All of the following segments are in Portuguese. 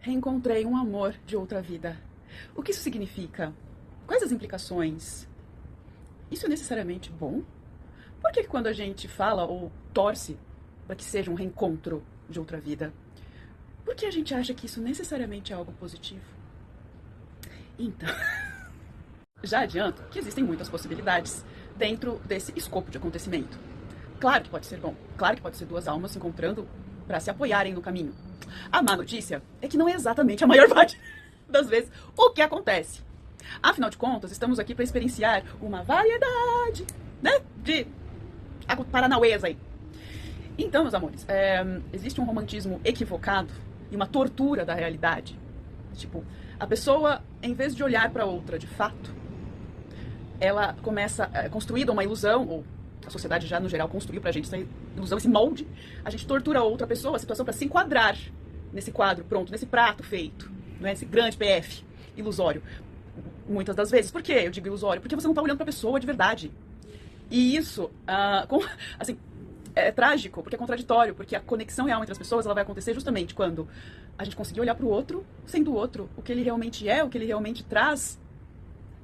Reencontrei um amor de outra vida. O que isso significa? Quais as implicações? Isso é necessariamente bom? Por que quando a gente fala ou torce para que seja um reencontro de outra vida, por que a gente acha que isso necessariamente é algo positivo? Então, já adianto que existem muitas possibilidades dentro desse escopo de acontecimento. Claro que pode ser bom, claro que pode ser duas almas se encontrando para se apoiarem no caminho. A má notícia é que não é exatamente a maior parte das vezes o que acontece. Afinal de contas, estamos aqui para experienciar uma variedade, né, de paranauês aí. Então, meus amores, existe um romantismo equivocado e uma tortura da realidade. Tipo, a pessoa, em vez de olhar para outra de fato, ela começa construída uma ilusão, ou a sociedade já no geral construiu pra gente essa ilusão, esse molde, a gente tortura outra pessoa, a situação para se enquadrar nesse quadro pronto, nesse prato feito, né, esse grande PF ilusório. Muitas das vezes. Por que eu digo ilusório? Porque você não tá olhando pra pessoa de verdade. E isso, assim, é trágico, porque é contraditório, porque a conexão real entre as pessoas ela vai acontecer justamente quando a gente conseguir olhar pro outro, sendo o outro, o que ele realmente é, o que ele realmente traz,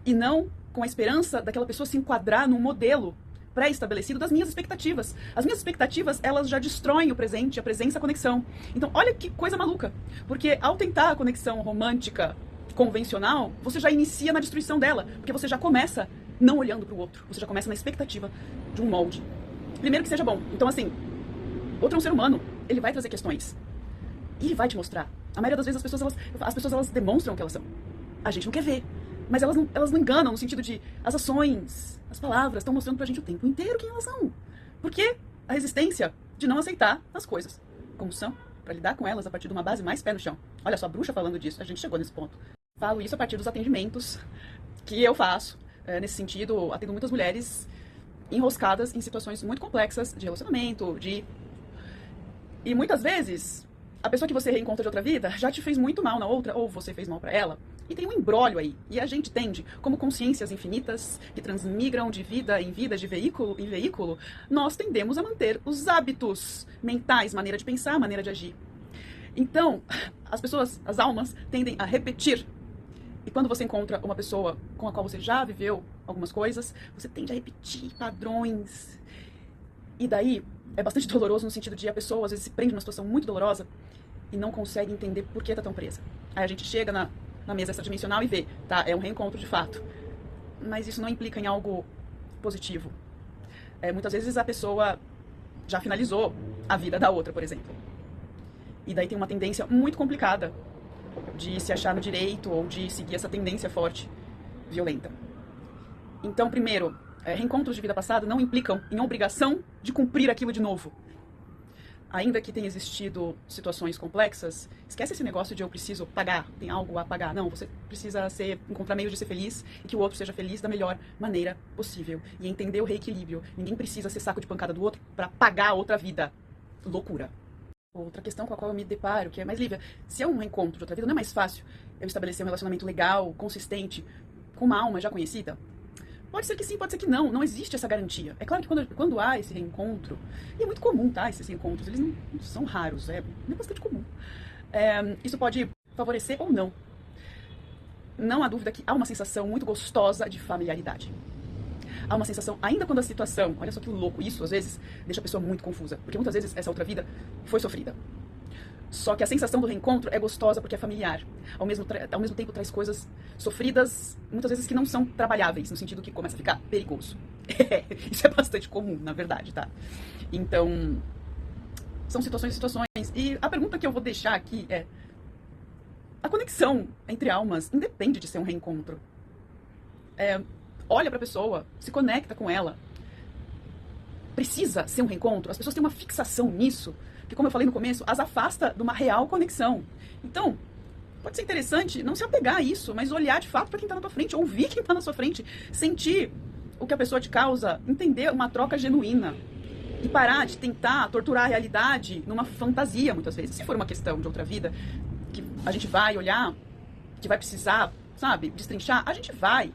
e não com a esperança daquela pessoa se enquadrar num modelo pré-estabelecido das minhas expectativas. As minhas expectativas, elas já destroem o presente, a presença, a conexão. Então, olha que coisa maluca. Porque ao tentar a conexão romântica convencional, você já inicia na destruição dela. Porque você já começa não olhando para o outro. Você já começa na expectativa de um molde. Primeiro que seja bom. Então, assim, outro é um ser humano. Ele vai trazer questões. E ele vai te mostrar. A maioria das vezes as pessoas elas demonstram o que elas são. A gente não quer ver. Mas elas não enganam no sentido de as ações, as palavras estão mostrando pra gente o tempo inteiro quem elas são. Porque a resistência de não aceitar as coisas como são, pra lidar com elas a partir de uma base mais pé no chão. Olha só, a bruxa falando disso, a gente chegou nesse ponto. Falo isso a partir dos atendimentos que eu faço. Nesse sentido, atendo muitas mulheres enroscadas em situações muito complexas de relacionamento, E muitas vezes, a pessoa que você reencontra de outra vida já te fez muito mal na outra, ou você fez mal pra ela. E tem um embrólio aí. E a gente tende, como consciências infinitas, que transmigram de vida em vida, de veículo em veículo, nós tendemos a manter os hábitos mentais, maneira de pensar, maneira de agir. Então, as pessoas, as almas, tendem a repetir. E quando você encontra uma pessoa com a qual você já viveu algumas coisas, você tende a repetir padrões. E daí, é bastante doloroso no sentido de a pessoa, às vezes, se prende numa situação muito dolorosa e não consegue entender por que tá tão presa. Aí a gente chega na mesa extradimensional e vê, tá, é um reencontro de fato. Mas isso não implica em algo positivo. Muitas vezes a pessoa já finalizou a vida da outra, por exemplo. E daí tem uma tendência muito complicada de se achar no direito ou de seguir essa tendência forte, violenta. Então, primeiro, reencontros de vida passada não implicam em obrigação de cumprir aquilo de novo. Ainda que tenha existido situações complexas, esquece esse negócio de eu preciso pagar, tem algo a pagar. Não, você precisa encontrar meios de ser feliz e que o outro seja feliz da melhor maneira possível. E entender o reequilíbrio. Ninguém precisa ser saco de pancada do outro para pagar a outra vida. Loucura. Outra questão com a qual eu me deparo, que é mais Lívia, se é um reencontro de outra vida, não é mais fácil eu estabelecer um relacionamento legal, consistente, com uma alma já conhecida? Pode ser que sim, pode ser que não. Não existe essa garantia. É claro que quando há esse reencontro, e é muito comum, tá? Esses reencontros, eles não são raros, é bastante comum. Isso pode favorecer ou não. Não há dúvida que há uma sensação muito gostosa de familiaridade. Há uma sensação, ainda quando a situação, olha só que louco, isso às vezes deixa a pessoa muito confusa. Porque muitas vezes essa outra vida foi sofrida. Só que a sensação do reencontro é gostosa porque é familiar. Ao mesmo tempo traz coisas sofridas, muitas vezes que não são trabalháveis, no sentido que começa a ficar perigoso. Isso é bastante comum, na verdade, tá? Então, são situações e situações. E a pergunta que eu vou deixar aqui é: a conexão entre almas independe de ser um reencontro. Olha pra pessoa, se conecta com ela. Precisa ser um reencontro? As pessoas têm uma fixação nisso, que, como eu falei no começo, as afasta de uma real conexão. Então, pode ser interessante não se apegar a isso, mas olhar de fato para quem está na tua frente, ouvir quem está na sua frente, sentir o que a pessoa te causa, entender uma troca genuína e parar de tentar torturar a realidade numa fantasia, muitas vezes. Se for uma questão de outra vida, que a gente vai olhar, que vai precisar, sabe, destrinchar, a gente vai.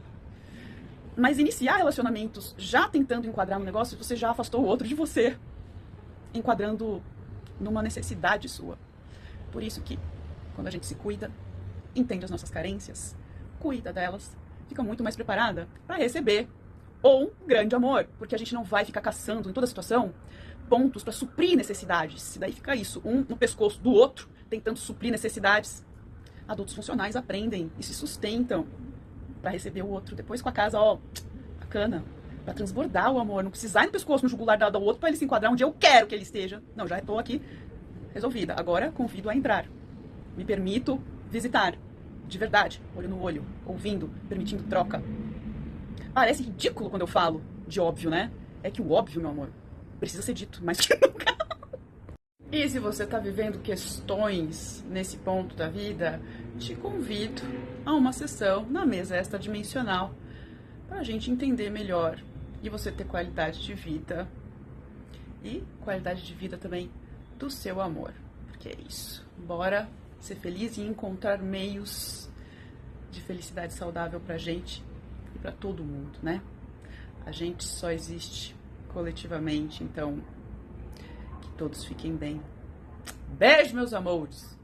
Mas iniciar relacionamentos já tentando enquadrar no negócio, você já afastou o outro de você, enquadrando numa necessidade sua. Por isso que Quando a gente se cuida, entende as nossas carências, cuida delas, fica muito mais preparada para receber um grande amor, porque a gente não vai ficar caçando em toda situação pontos para suprir necessidades. E daí fica isso, um no pescoço do outro, tentando suprir necessidades. Adultos funcionais aprendem e se sustentam para receber o outro. Depois com a casa, ó, bacana, para transbordar o amor, não precisar ir no pescoço, no jugular do outro para ele se enquadrar onde eu quero que ele esteja. Não, já estou aqui resolvida. Agora convido a entrar. Me permito visitar, de verdade, olho no olho, ouvindo, permitindo troca. Parece ridículo quando eu falo de óbvio, né? É que o óbvio, meu amor, precisa ser dito mais que nunca. E se você está vivendo questões nesse ponto da vida, te convido a uma sessão na mesa extradimensional para a gente entender melhor e você ter qualidade de vida e qualidade de vida também do seu amor. Porque é isso. Bora ser feliz e encontrar meios de felicidade saudável pra gente e pra todo mundo, né? A gente só existe coletivamente, então que todos fiquem bem. Beijo, meus amores!